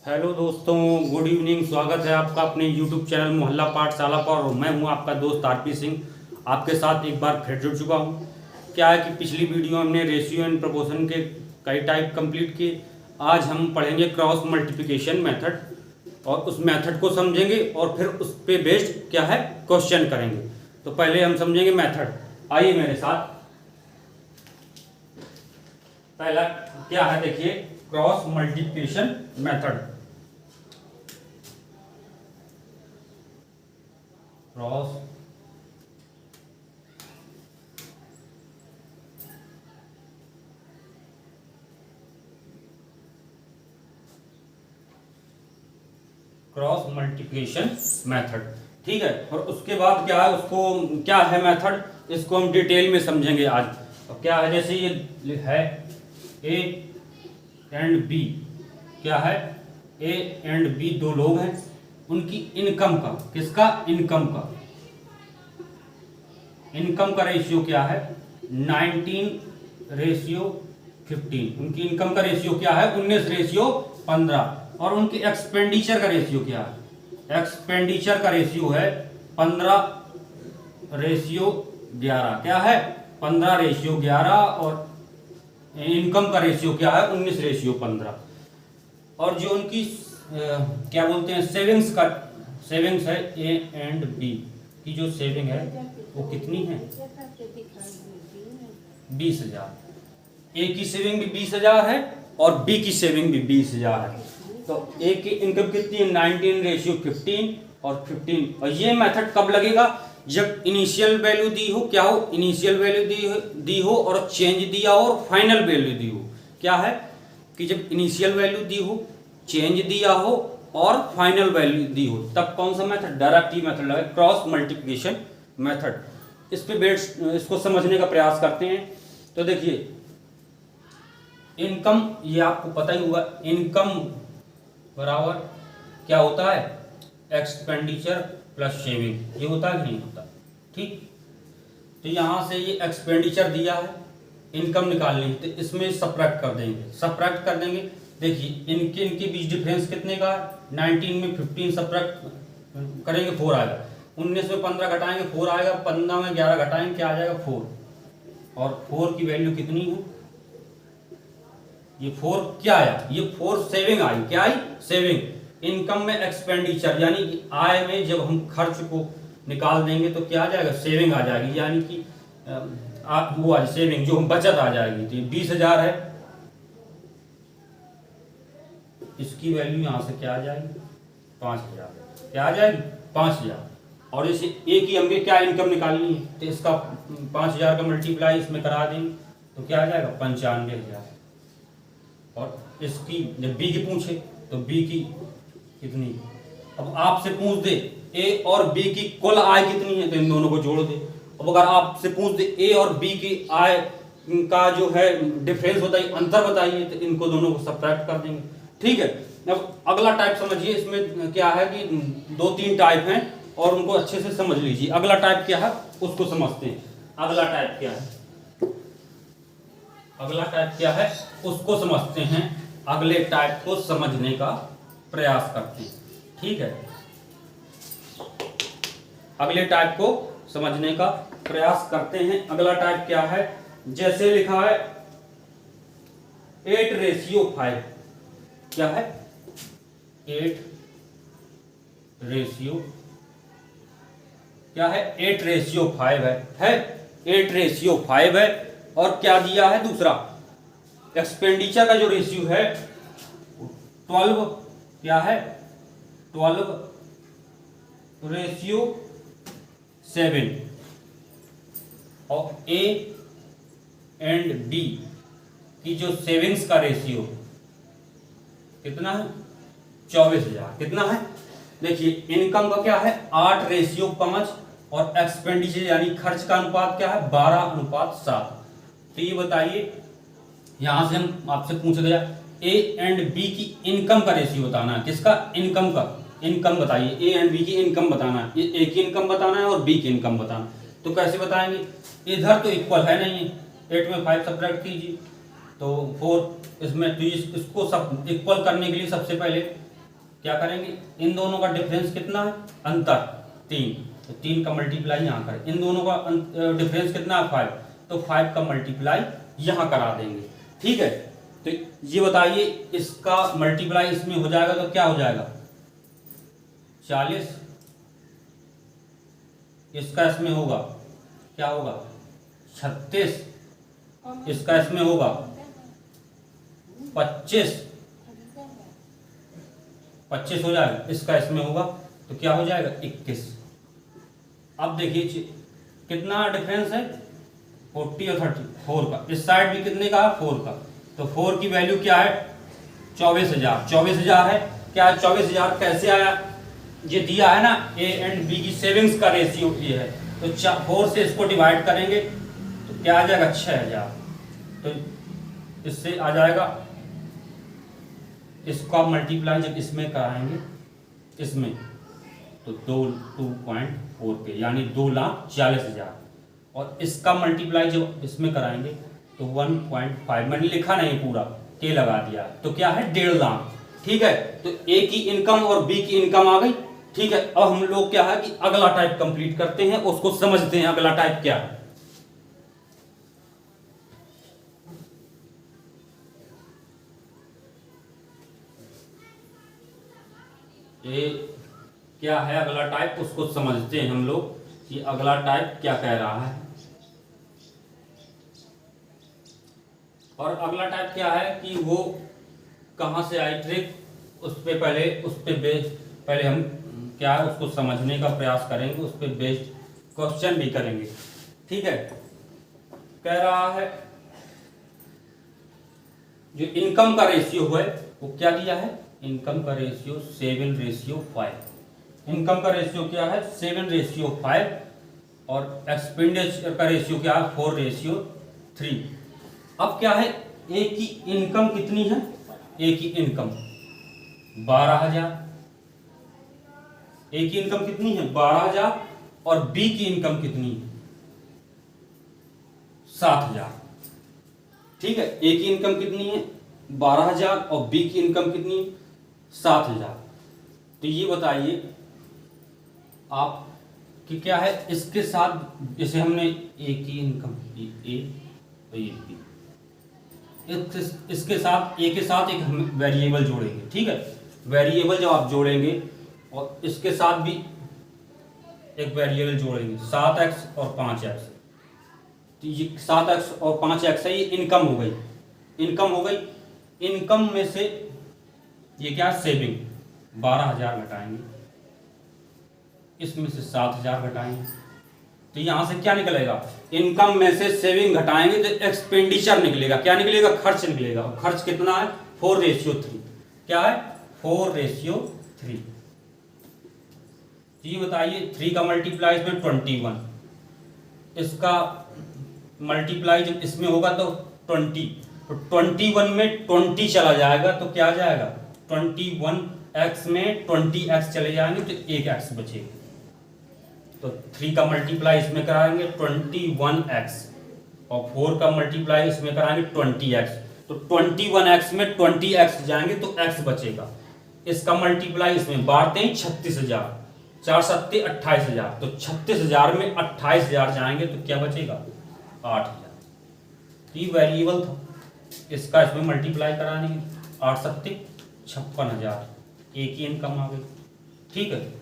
Hello दोस्तों, good evening. स्वागत है आपका अपने यूट्यूब चैनल मोहल्ला पाठशाला पर। और मैं हूं आपका दोस्त आरपी सिंह, आपके साथ एक बार फिर जुड़ चुका हूं। क्या है कि पिछली वीडियो में हमने रेशियो एंड प्रोपोर्शन के कई टाइप कंप्लीट किए। आज हम पढ़ेंगे क्रॉस मल्टीप्लिकेशन मेथड और उस मेथड को समझेंगे और फिर उस पे बेस्ड क्या है क्वेश्चन करेंगे। तो पहले हम समझेंगे मेथड। आइए मेरे साथ। पहला क्या है देखिए, cross multiplication method. Cross cross multiplication method, ठीक है। और उसके बाद क्या है, उसको क्या है मेथड, इसको हम डिटेल में समझेंगे आज। अब क्या है, जैसे ये है ए एंड बी, क्या है ए एंड बी दो लोग हैं, उनकी इनकम का, किसका इनकम का, इनकम का रेशियो क्या है 19:15। उनकी इनकम का रेशियो क्या है 19:15। और उनके एक्सपेंडिचर का रेशियो क्या है, एक्सपेंडिचर का रेशियो है 15:11। क्या है 15:11। और इनकम का रेशियो क्या है 19:15। और जो उनकी क्या बोलते हैं सेविंग्स का, सेविंग्स है ए एंड बी की जो सेविंग है वो कितनी है 20,000। ए की सेविंग भी 20,000 है और बी की सेविंग भी 20,000 है। तो ए की इनकम कितनी है 19:15 और 15। और ये मेथड कब लगेगा, जब इनिशियल वैल्यू दी हो, क्या हो इनिशियल वैल्यू दी हो और चेंज दिया हो और फाइनल वैल्यू दी हो। क्या है कि जब इनिशियल वैल्यू दी हो, चेंज दिया हो और फाइनल वैल्यू दी हो, तब कौन सा मेथड, डायरेक्ट मेथड लगे, क्रॉस मल्टीप्लिकेशन मेथड। इस पे बेस, इसको समझने का प्रयास करते हैं। तो देखिए इनकम, ये आपको पता ही होगा, इनकम बराबर क्या होता है एक्सपेंडिचर प्लस सेविंग। ये होता है कि नहीं होता, ठीक। तो यहां से ये एक्सपेंडिचर दिया है, इनकम निकालनी है, तो इसमें सब्ट्रैक्ट कर देंगे, सब्ट्रैक्ट कर देंगे। देखिए इनके बीच डिफरेंस कितने का है, 19 में 15 सब्ट्रैक्ट करेंगे 4 आएगा, 19 में 15 घटाएंगे 4 आएगा, 15 में 11 घटाएंगे क्या आ जाएगा 4। और 4 की वैल्यू कितनी है, ये 4 क्या आया, ये 4 सेविंग आई, क्या आई सेविंग। इनकम में एक्सपेंडिचर यानी कि आय में जब हम खर्च को निकाल देंगे तो क्या आ जाएगा सेविंग आ जाएगी, यानी कि वो आज सेविंग जो हम बचत आ जाएगी। तो 20,000 है, इसकी वैल्यू यहां से क्या आ जाएगी 5,000, क्या आ जाएगी 5,000। और जैसे ए की हमें क्या इनकम निकालनी है, तो इसका 5,000 का मल्टीप्लाई इसमें करा देंगे तो क्या आ जाएगा 95,000। और इसकी जब बी की पूछे तो बी की कितनी, अब आपसे पूछ दे ए और बी की कुल आय कितनी है तो इन दोनों को जोड़ दे। अब अगर आपसे पूछ दे ए और बी की आय का जो है डिफरेंस बताइए, अंतर बताइए, तो इनको दोनों को सब्ट्रैक्ट कर देंगे, ठीक है। अब अगला टाइप समझिए, इसमें क्या है कि 2-3 टाइप हैं और उनको अच्छे से समझ लीजिए। अगला टाइप क्या है उसको समझते हैं। अगला टाइप क्या है, अगला टाइप क्या है उसको समझते हैं, अगले टाइप को समझने का प्रयास करते हैं, ठीक है। अगले टाइप को समझने का प्रयास करते हैं। अगला टाइप क्या है, जैसे लिखा है 8:5। क्या है 8:, क्या है 8:5 है 8:5 है। और क्या दिया है दूसरा, एक्सपेंडिचर का जो रेशियो है 12, क्या है 12:7। और ए एंड बी की जो सेविंग्स का रेशियो कितना है 24,000। कितना है, देखिए इनकम का क्या है 8:5 और एक्सपेंडिचर यानी खर्च का अनुपात क्या है 12:7। तो ये बताइए, यहां से हम आपसे पूछ गया ए एंड बी की इनकम का रेशियो बताना है, किसका इनकम का, इनकम बताइए ए एंड बी की इनकम बताना है, ए की इनकम बताना है और बी की इनकम बताना। तो कैसे बताएंगे, इधर तो इक्वल है नहीं, 8 में 5 सब्ट्रैक्ट कीजिए तो 4 इसमें, तो इसको सब इक्वल करने के लिए सबसे पहले क्या करेंगे, इन दोनों का डिफरेंस कितना है, अंतर 3, तो 3 का मल्टीप्लाई यहाँ करें। इन दोनों का डिफरेंस कितना है 5, तो 5 का मल्टीप्लाई यहाँ करा देंगे। ठीक है, तो ये बताइए इसका मल्टीप्लाई इसमें हो जाएगा तो क्या हो जाएगा 40, इसका इसमें होगा क्या होगा 36, इसका इसमें होगा 25 हो जाएगा, इसका इसमें होगा तो क्या हो जाएगा 21। अब देखिए कितना डिफरेंस है 40 और 34 का, इस साइड भी कितने का है 4 का, तो 4 की वैल्यू क्या है 24,000 है। क्या है 24,000 कैसे आया, ये दिया है ना ए एंड बी की सेविंग्स का रेशियो ये है, तो 4 से इसको डिवाइड करेंगे तो क्या आ जाएगा 6,000, तो इससे आ जाएगा, इसका मल्टीप्लाई जब इसमें कराएंगे इसमें तो 2.4 पे यानी 2,40,000, और इसका मल्टीप्लाई जब इसमें कराएंगे तो 1.5, मैंने लिखा नहीं पूरा के लगा दिया, तो क्या है 1.5 लाख। ठीक है, तो ए की इनकम और बी की इनकम आ गई। ठीक है, अब हम लोग क्या है कि अगला टाइप कंप्लीट करते हैं, उसको समझते हैं अगला टाइप क्या है। ये क्या है अगला टाइप, उसको समझते हैं हम लोग कि अगला टाइप क्या कह रहा है। और अगला टाइप क्या है कि वो कहां से आई ट्रिक, उस पे पहले हम क्या है उसको समझने का प्रयास करेंगे, उस पे बेस्ड क्वेश्चन भी करेंगे। ठीक है, कह रहा है जो इनकम का रेशियो है वो क्या दिया है, इनकम का रेशियो 7:5। इनकम का रेशियो क्या है 7:5 और एक्सपेंडिचर का रेशियो क्या है 4:3। अब क्या है ए की इनकम कितनी है, ए की इनकम 12,000, ए की इनकम कितनी है 12,000 और बी की इनकम कितनी है 7,000। ठीक है, ए की इनकम कितनी है 12,000 और बी की इनकम कितनी है 7,000। तो ये बताइए आप कि क्या है इसके साथ, जैसे हमने ए की इनकम ए और ये बी, इसके साथ ए के साथ एक हम वेरिएबल जोड़ेंगे। ठीक है, वेरिएबल जब आप जोड़ेंगे और इसके साथ भी एक वेरिएबल जोड़ेंगे 7x और 5x, तो ये 7x और 5x है, ये इनकम हो गई। इनकम में से ये क्या सेविंग 12,000 घटाएंगे, इसमें से 7,000 घटाएंगे, तो यहां से क्या निकलेगा, इनकम में से सेविंग घटाएंगे तो एक्सपेंडिचर निकलेगा, क्या निकलेगा खर्च निकलेगा। और खर्च कितना है 4:3, क्या है 4:3। ये बताइए 3 का मल्टीप्लाई इसमें 21, इसका मल्टीप्लाई जब इसमें होगा तो 20, तो 21 में 20 चला जाएगा तो क्या आ जाएगा 21x में 20x चले जाएंगे तो 1x बचेगा। तो 3 का मल्टीप्लाई इसमें कराएंगे 21x और 4 का मल्टीप्लाई इसमें कराएंगे 20x, तो 21x में 20x जाएंगे तो x बचेगा। इसका मल्टीप्लाई इसमें बांटते हैं 36,000, 4 सत्ते 28,000, तो 36,000 में 28,000 जाएंगे तो क्या बचेगा 8,000। ये वेरिएबल था, इसका इसमें मल्टीप्लाई कराने 8 सत्ते 56,000, ए की इनकम आ गई। ठीक है,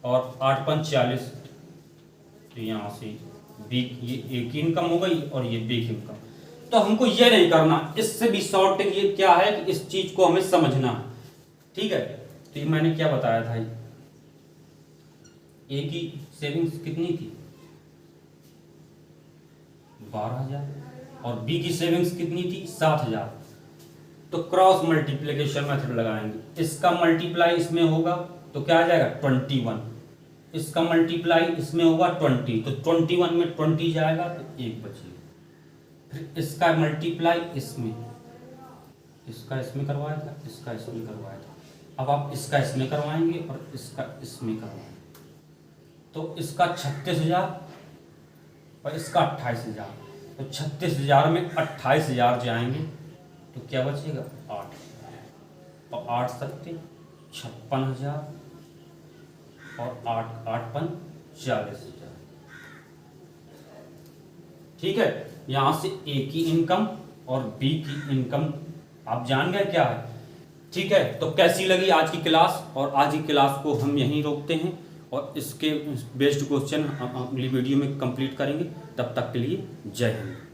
और 8 पंच 40, तो यहाँ से बी ये ए की इनकम हो गई और ये बी की इनकम। तो हमको ये नहीं करना, इससे भी शॉर्ट ट्रिक ये क्या है कि इस चीज को हमें समझना है। ठीक है, तो ये मैंने क्या बताया था, ए की सेविंग्स कितनी थी 12,000 और बी की सेविंग्स कितनी थी 7,000, तो क्रॉस मल्टीप्लिकेशन मेथड लगाएंगे। इसका मल्टीप्लाई इसमें होगा तो क्या आ जाएगा 21, इसका मल्टीप्लाई इसमें होगा 20, तो 21 में 20 जाएगा तो 1 बचेगा। फिर इसका मल्टीप्लाई इसमें, इसका इसमें करवाया था, इसका इसमें करवाया था, अब आप इसका इसमें करवाएंगे और इसका इसमें करवाएंगे, तो इसका 36,000 और इसका 28,000, तो 36,000 में 28,000 जाएंगे तो क्या बचेगा 8, और 8 सत्ते 56,000 और 8 40,000। ठीक है, यहां से ए की इनकम और बी की इनकम आप जान गए क्या है। ठीक है, तो कैसी लगी आज की क्लास, और आज की क्लास को हम यहीं रोकते हैं और इसके बेस्ड क्वेश्चन हम अगली वीडियो में कंप्लीट करेंगे। तब तक के लिए जय हिंद।